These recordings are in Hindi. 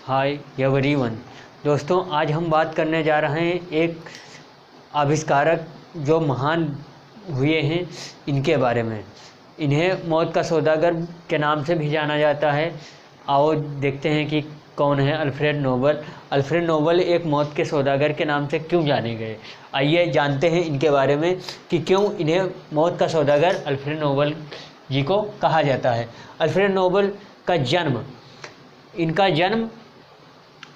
Hi everyone. दोस्तों, आज हम बात करने जा रहे हैं एक आविष्कारक जो महान हुए हैं इनके बारे में। इन्हें मौत का सौदागर के नाम से भी जाना जाता है। आओ देखते हैं कि कौन है अल्फ्रेड नोबल। अल्फ्रेड नोबल एक मौत के सौदागर के नाम से क्यों जाने गए, आइए जानते हैं इनके बारे में कि क्यों इन्हें मौत का सौदागर अल्फ्रेड नोबल जी को कहा जाता है। अल्फ्रेड नोबल का जन्म, इनका जन्म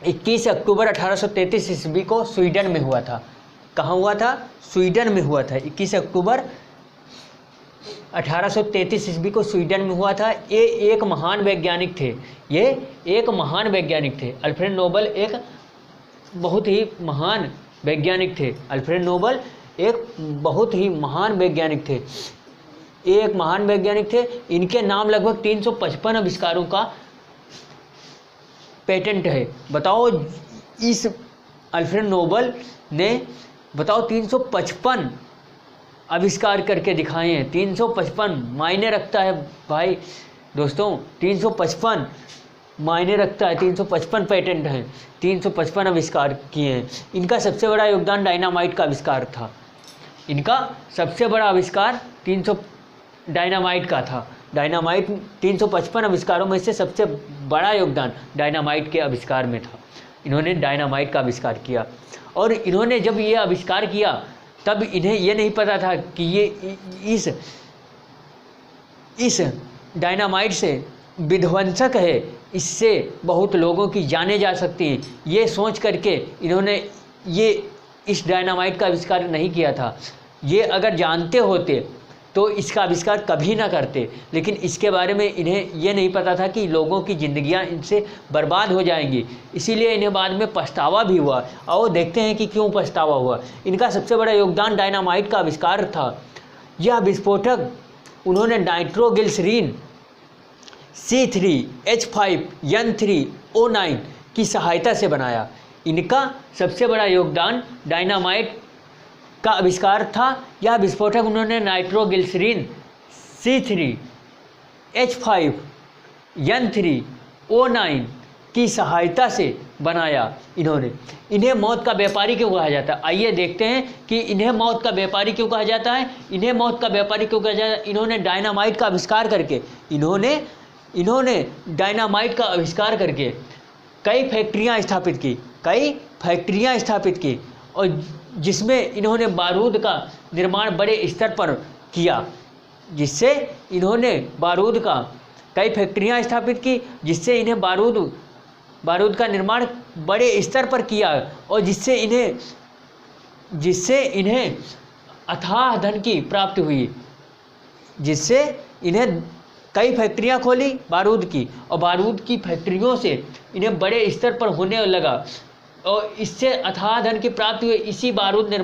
21 अक्टूबर 1833 ईस्वी को स्वीडन में हुआ था। कहाँ हुआ था? स्वीडन में हुआ था। 21 अक्टूबर 1833 ईस्वी को स्वीडन में हुआ था। ये एक महान वैज्ञानिक थे। ये एक महान वैज्ञानिक थे। अल्फ्रेड नोबल एक बहुत ही महान वैज्ञानिक थे। अल्फ्रेड नोबल एक बहुत ही महान वैज्ञानिक थे। एक महान वैज्ञानिक थे। इनके नाम लगभग 355 आविष्कारों का पेटेंट है। बताओ, इस अल्फ्रेड नोबल ने 355 आविष्कार करके दिखाए हैं। 355 मायने रखता है भाई दोस्तों, 355 मायने रखता है। 355 पेटेंट हैं, 355 आविष्कार किए हैं। इनका सबसे बड़ा योगदान डायनामाइट का आविष्कार था। इनका सबसे बड़ा आविष्कार डायनामाइट का था। डायनामाइट 355 आविष्कारों में से सबसे बड़ा योगदान डायनामाइट के आविष्कार में था। इन्होंने डायनामाइट का आविष्कार किया, और इन्होंने जब ये आविष्कार किया तब इन्हें ये नहीं पता था कि ये इस डायनामाइट से विध्वंसक है, इससे बहुत लोगों की जानें जा सकती हैं। ये सोच करके इन्होंने इस डायनामाइट का आविष्कार नहीं किया था। ये अगर जानते होते तो इसका आविष्कार कभी ना करते, लेकिन इसके बारे में इन्हें यह नहीं पता था कि लोगों की ज़िंदगियां इनसे बर्बाद हो जाएंगी। इसीलिए इन्हें बाद में पछतावा भी हुआ। और देखते हैं कि क्यों पछतावा हुआ। इनका सबसे बड़ा योगदान डायनामाइट का आविष्कार था। यह विस्फोटक उन्होंने नाइट्रोग्लिसरीन C3H5N3O9 की सहायता से बनाया। इनका सबसे बड़ा योगदान डायनामाइट का आविष्कार था। यह विस्फोटक उन्होंने नाइट्रोग्लिसरीन C3H5N3O9 की सहायता से बनाया। इन्हें मौत का व्यापारी क्यों कहा जाता है? आइए देखते हैं कि इन्हें मौत का व्यापारी क्यों कहा जाता है। इन्हें मौत का व्यापारी क्यों कहा जाता है? इन्होंने डायनामाइट का आविष्कार करके कई फैक्ट्रियाँ स्थापित की, और जिसमें इन्होंने बारूद का निर्माण बड़े स्तर पर किया। कई फैक्ट्रियां स्थापित की, जिससे इन्हें बारूद का निर्माण बड़े स्तर पर किया, और जिससे इन्हें अथाह धन की प्राप्ति हुई। जिससे इन्हें कई फैक्ट्रियां खोली बारूद की, और बारूद की फैक्ट्रियों से इन्हें बड़े स्तर पर होने लगा, और इससे अथाह धन की प्राप्ति हुई। इसी बारूद के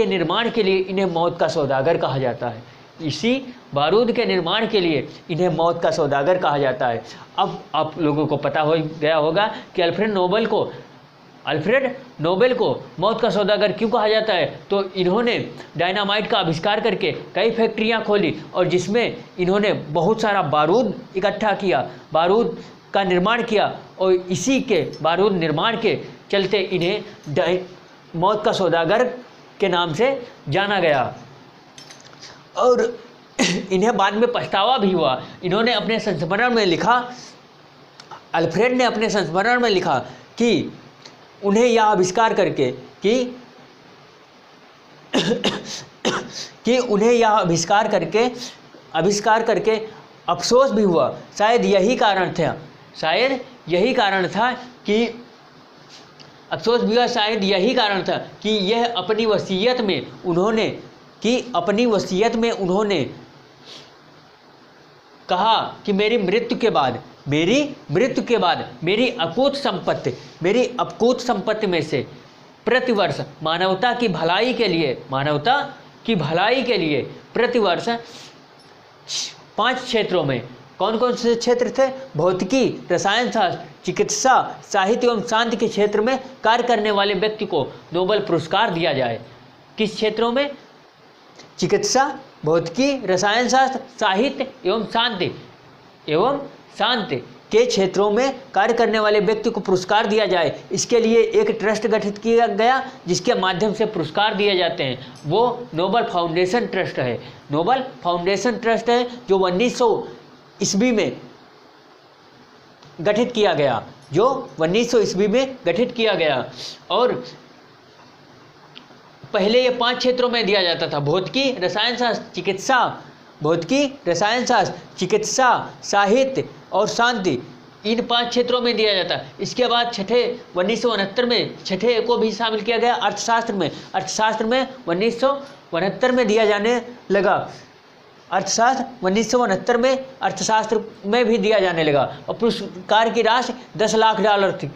निर्माण के लिए इन्हें मौत का सौदागर कहा जाता है। इसी बारूद के निर्माण के लिए इन्हें मौत का सौदागर कहा जाता है। अब आप लोगों को पता हो गया होगा कि अल्फ्रेड नोबेल को मौत का सौदागर क्यों कहा जाता है। तो इन्होंने डायनामाइट का आविष्कार करके कई फैक्ट्रियां खोली, और जिसमें इन्होंने बहुत सारा बारूद इकट्ठा किया, बारूद का निर्माण किया, और इसी के बारूद निर्माण के चलते इन्हें मौत का सौदागर के नाम से जाना गया। और इन्हें बाद में पछतावा भी हुआ। इन्होंने अपने संस्मरण में लिखा, अल्फ्रेड ने अपने संस्मरण में लिखा कि उन्हें यह आविष्कार करके कि उन्हें यह आविष्कार करके अफसोस भी हुआ। शायद यही कारण था कि यह अपनी वसीयत में कहा कि मेरी मृत्यु के बाद मेरी अकूत संपत्ति में से प्रतिवर्ष मानवता की भलाई के लिए प्रतिवर्ष 5 क्षेत्रों में, कौन कौन से क्षेत्र थे? भौतिकी, रसायन शास्त्र, चिकित्सा, साहित्य एवं शांति के क्षेत्र में कार्य करने वाले व्यक्ति को नोबेल पुरस्कार दिया जाए। किस क्षेत्रों में? चिकित्सा, भौतिकी, रसायन शास्त्र, साहित्य एवं शांति के क्षेत्रों में कार्य करने वाले व्यक्ति को पुरस्कार दिया जाए, इसके लिए एक ट्रस्ट गठित किया गया जिसके माध्यम से पुरस्कार दिए जाते हैं। वो नोबल फाउंडेशन ट्रस्ट है। नोबल फाउंडेशन ट्रस्ट है जो 1900 ईस्वी में गठित किया गया, जो 1900 ईस्वी में गठित किया गया। और पहले ये 5 क्षेत्रों में दिया जाता था: भौतिकी, रसायन शास्त्र, चिकित्सा, भौतिकी, रसायन शास्त्र, चिकित्सा, साहित्य और शांति, इन 5 क्षेत्रों में दिया जाता। इसके बाद 1969 में छठे को भी शामिल किया गया अर्थशास्त्र में। अर्थशास्त्र में 1969 में दिया जाने लगा। अर्थशास्त्र 1969 में अर्थशास्त्र में भी दिया जाने लगा। और पुरस्कार की राशि $10 लाख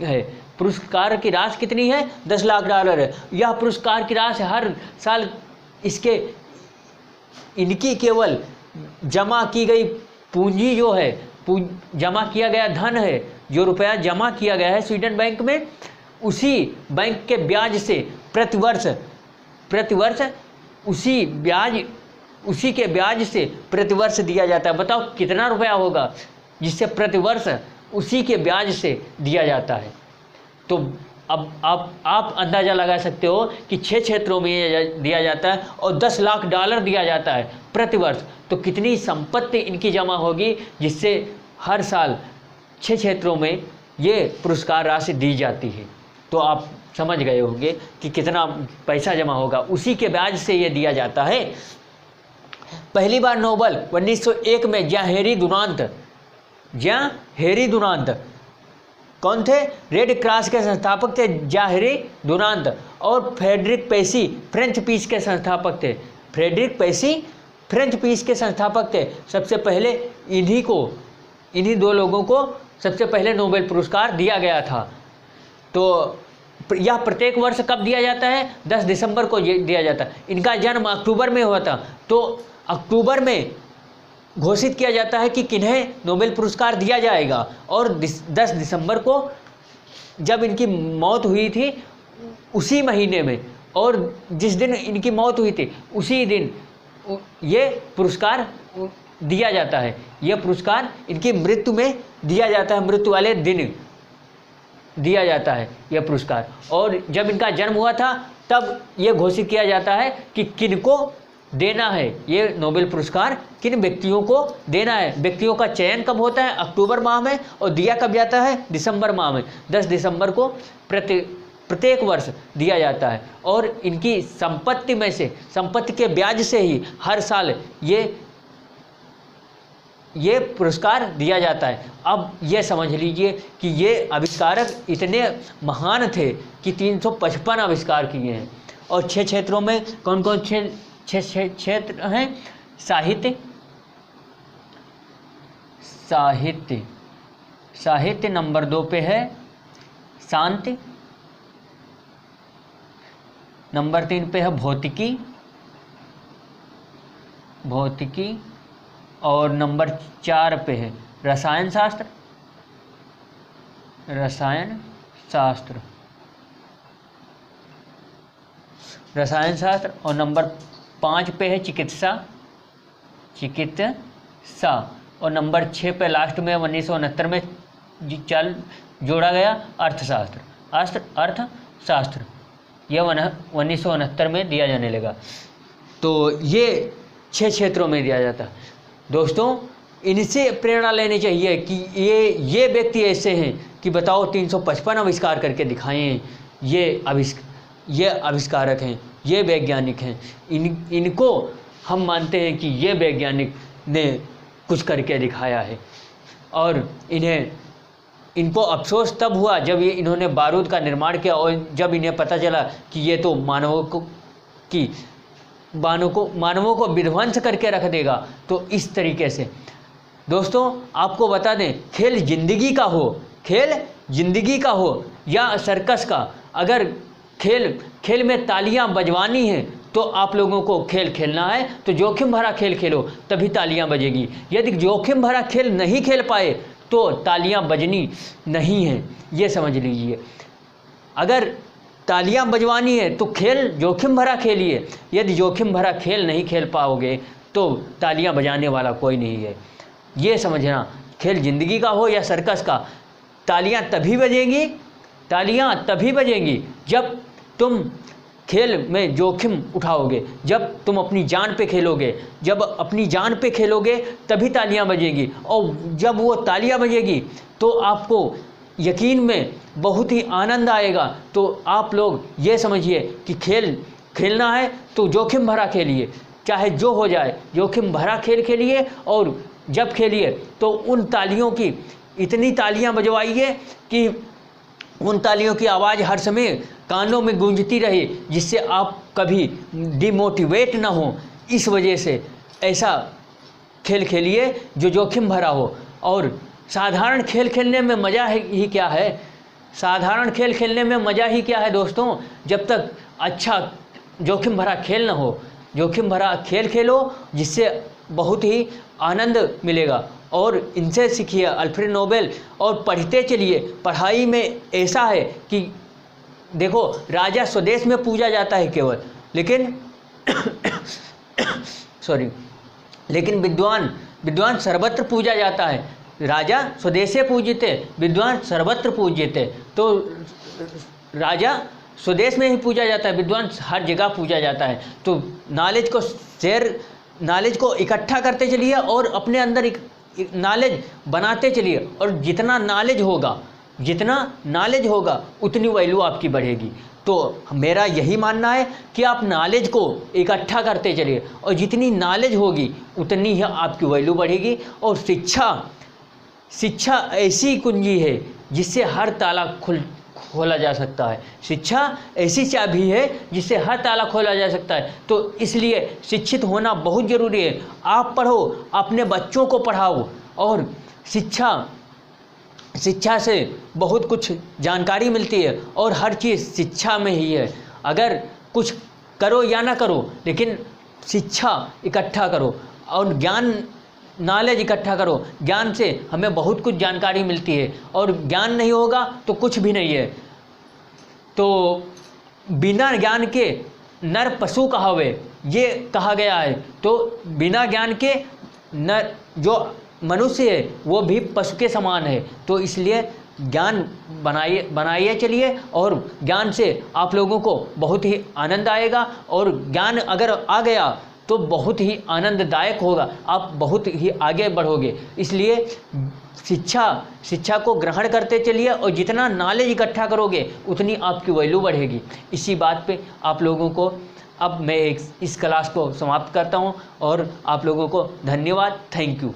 है। पुरस्कार की राशि कितनी है? $10 लाख है। यह पुरस्कार की राशि हर साल इनकी केवल जमा की गई पूंजी जो है, जमा किया गया धन है, जो रुपया जमा किया गया है स्वीडन बैंक में, उसी बैंक के ब्याज से प्रतिवर्ष उसी के ब्याज से प्रतिवर्ष दिया जाता है। बताओ कितना रुपया होगा जिससे प्रतिवर्ष उसी के ब्याज से दिया जाता है। तो अब आप अंदाज़ा लगा सकते हो कि 6 क्षेत्रों में ये दिया जाता है और $10 लाख दिया जाता है प्रतिवर्ष। तो कितनी संपत्ति इनकी जमा होगी जिससे हर साल 6 क्षेत्रों में ये पुरस्कार राशि दी जाती है। तो आप समझ गए होंगे कि कितना पैसा जमा होगा, उसी के ब्याज से ये दिया जाता है। पहली बार नोबल 1901 में ज्यां हेरी दुरांत कौन थे? रेड क्रॉस के संस्थापक थे ज्यां हेरी दुरांत। और फ्रेडरिक पेसी फ्रेंच पीस के संस्थापक थे। फ्रेडरिक पेसी फ्रेंच पीस के संस्थापक थे। सबसे पहले इन्हीं 2 लोगों को सबसे पहले नोबेल पुरस्कार दिया गया था। तो यह प्रत्येक वर्ष कब दिया जाता है? 10 दिसंबर को दिया जाता है। इनका जन्म अक्टूबर में हुआ था, तो अक्टूबर में घोषित किया जाता है कि किन्हें नोबेल पुरस्कार दिया जाएगा। और 10 दिसंबर को जब इनकी मौत हुई थी उसी महीने में, और जिस दिन इनकी मौत हुई थी उसी दिन ये पुरस्कार दिया जाता है। यह पुरस्कार इनकी मृत्यु में दिया जाता है, मृत्यु वाले दिन दिया जाता है यह पुरस्कार। और जब इनका जन्म हुआ था तब यह घोषित किया जाता है कि किनको देना है ये नोबेल पुरस्कार, किन व्यक्तियों को देना है। व्यक्तियों का चयन कब होता है? अक्टूबर माह में, और दिया कब जाता है? दिसंबर माह में। 10 दिसंबर को प्रत्येक वर्ष दिया जाता है। और इनकी संपत्ति में से, संपत्ति के ब्याज से ही हर साल ये पुरस्कार दिया जाता है। अब ये समझ लीजिए कि ये आविष्कारक इतने महान थे कि 355 आविष्कार किए हैं। और 6 क्षेत्रों में कौन कौन 6 क्षेत्र हैं? साहित्य नंबर 2 पे है। शांति नंबर 3 पे है। भौतिकी और नंबर 4 पे है रसायन शास्त्र और नंबर 5 पे है चिकित्सा और नंबर 6 पे लास्ट में 1969 में जोड़ा गया अर्थशास्त्र। यह 1969 में दिया जाने लगा। तो ये 6 क्षेत्रों में दिया जाता है। दोस्तों, इनसे प्रेरणा लेनी चाहिए कि ये व्यक्ति ऐसे हैं कि बताओ 355 आविष्कार करके दिखाए हैं। ये आविष्कारक हैं, ये वैज्ञानिक हैं। इनको हम मानते हैं कि ये वैज्ञानिक ने कुछ करके दिखाया है। और इनको अफसोस तब हुआ जब इन्होंने बारूद का निर्माण किया और जब इन्हें पता चला कि ये तो मानवों को विध्वंस करके रख देगा। तो इस तरीके से दोस्तों आपको बता दें, खेल जिंदगी का हो या सर्कस का, अगर खेल में तालियां बजवानी है तो आप लोगों को खेल खेलना है तो जोखिम भरा खेल खेलो, तभी तालियां बजेगी। यदि जोखिम भरा खेल नहीं खेल पाए तो तालियां बजनी नहीं है, ये समझ लीजिए। अगर तालियां बजवानी है तो खेल जोखिम भरा खेलिए। यदि जोखिम भरा खेल नहीं खेल पाओगे तो तालियां बजाने वाला कोई नहीं है, ये समझना। खेल ज़िंदगी का हो या सर्कस का, तालियां तभी बजेंगी जब तुम खेल में जोखिम उठाओगे, जब तुम अपनी जान पे खेलोगे। जब अपनी जान पे खेलोगे तभी तालियां बजेगी, और जब वो तालियां बजेगी तो आपको यकीन में बहुत ही आनंद आएगा। तो आप लोग ये समझिए कि खेलना है तो जोखिम भरा खेलिए, चाहे जो हो जाए, जोखिम भरा खेल खेलिए। और जब खेलिए तो उन तालियों की इतनी तालियां बजवाइए कि उन तालियों की आवाज़ हर समय कानों में गूंजती रहे, जिससे आप कभी डिमोटिवेट ना हो। इस वजह से ऐसा खेल खेलिए जो जोखिम भरा हो। और साधारण खेल खेलने में मज़ा ही क्या है, साधारण खेल खेलने में मज़ा ही क्या है दोस्तों, जब तक अच्छा जोखिम भरा खेल ना हो। जोखिम भरा खेल खेलो जिससे बहुत ही आनंद मिलेगा। और इनसे सीखिए, अल्फ्रेड नोबेल, और पढ़ते चलिए। पढ़ाई में ऐसा है कि देखो, राजा स्वदेश में पूजा जाता है केवल, लेकिन लेकिन विद्वान सर्वत्र पूजा जाता है। राजा स्वदेशे पूज्यते, विद्वान सर्वत्र पूज्यते। तो राजा स्वदेश में ही पूजा जाता है, विद्वान हर जगह पूजा जाता है। तो नॉलेज को इकट्ठा करते चलिए और अपने अंदर नॉलेज बनाते चलिए। और जितना नॉलेज होगा उतनी वैल्यू आपकी बढ़ेगी। तो मेरा यही मानना है कि आप नॉलेज को इकट्ठा करते चलिए, और जितनी नॉलेज होगी उतनी ही आपकी वैल्यू बढ़ेगी। और शिक्षा ऐसी कुंजी है जिससे हर ताला खोला जा सकता है। शिक्षा ऐसी चाबी है जिससे हर ताला खोला जा सकता है। तो इसलिए शिक्षित होना बहुत ज़रूरी है। आप पढ़ो, अपने बच्चों को पढ़ाओ, और शिक्षा से बहुत कुछ जानकारी मिलती है, और हर चीज़ शिक्षा में ही है। अगर कुछ करो या ना करो, लेकिन शिक्षा इकट्ठा करो और नॉलेज इकट्ठा करो। ज्ञान से हमें बहुत कुछ जानकारी मिलती है, और ज्ञान नहीं होगा तो कुछ भी नहीं है। तो बिना ज्ञान के नर पशु कहावे, ये कहा गया है। तो बिना ज्ञान के नर जो मनुष्य है वो भी पशु के समान है। तो इसलिए ज्ञान बनाइए चलिए, और ज्ञान से आप लोगों को बहुत ही आनंद आएगा। और ज्ञान अगर आ गया तो बहुत ही आनंददायक होगा, आप बहुत ही आगे बढ़ोगे। इसलिए शिक्षा को ग्रहण करते चलिए, और जितना नॉलेज इकट्ठा करोगे उतनी आपकी वैल्यू बढ़ेगी। इसी बात पे आप लोगों को अब मैं इस क्लास को समाप्त करता हूँ, और आप लोगों को धन्यवाद, थैंक यू।